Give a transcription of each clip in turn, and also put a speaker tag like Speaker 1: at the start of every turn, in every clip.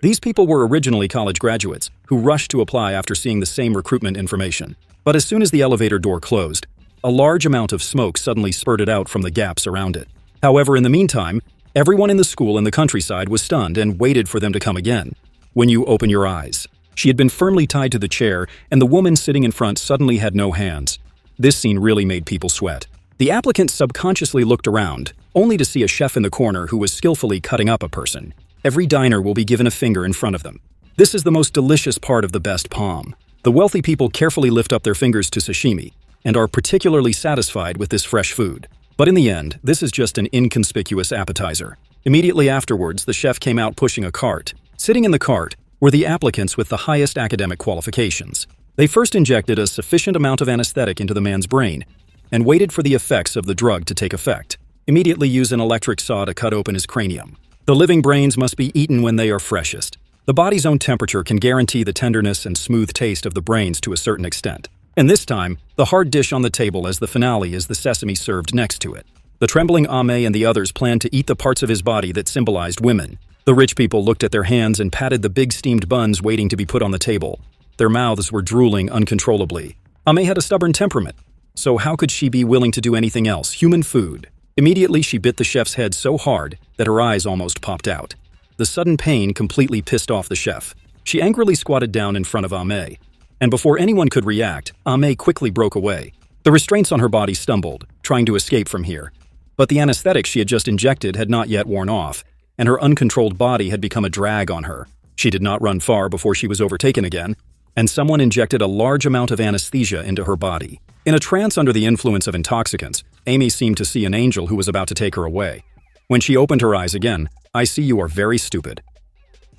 Speaker 1: These people were originally college graduates who rushed to apply after seeing the same recruitment information. But as soon as the elevator door closed, a large amount of smoke suddenly spurted out from the gaps around it. However, in the meantime, everyone in the school and the countryside was stunned and waited for them to come again. When you open your eyes, she had been firmly tied to the chair, and the woman sitting in front suddenly had no hands. This scene really made people sweat. The applicant subconsciously looked around, only to see a chef in the corner who was skillfully cutting up a person. Every diner will be given a finger in front of them. This is the most delicious part of the best palm. The wealthy people carefully lift up their fingers to sashimi and are particularly satisfied with this fresh food. But in the end, this is just an inconspicuous appetizer. Immediately afterwards, the chef came out pushing a cart. Sitting in the cart were the applicants with the highest academic qualifications. They first injected a sufficient amount of anesthetic into the man's brain and waited for the effects of the drug to take effect. Immediately use an electric saw to cut open his cranium. The living brains must be eaten when they are freshest. The body's own temperature can guarantee the tenderness and smooth taste of the brains to a certain extent. And this time, the hard dish on the table as the finale is the sesame served next to it. The trembling Ame and the others planned to eat the parts of his body that symbolized women. The rich people looked at their hands and patted the big steamed buns waiting to be put on the table. Their mouths were drooling uncontrollably. Ame had a stubborn temperament, so how could she be willing to do anything else? Human food. Immediately, she bit the chef's head so hard that her eyes almost popped out. The sudden pain completely pissed off the chef. She angrily squatted down in front of Ame, and before anyone could react, Ame quickly broke away. The restraints on her body stumbled, trying to escape from here. But the anesthetic she had just injected had not yet worn off, and her uncontrolled body had become a drag on her. She did not run far before she was overtaken again, and someone injected a large amount of anesthesia into her body. In a trance under the influence of intoxicants, Amy seemed to see an angel who was about to take her away. When she opened her eyes again, "I see you are very stupid."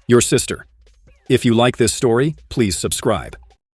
Speaker 1: Your sister. If you like this story, please subscribe.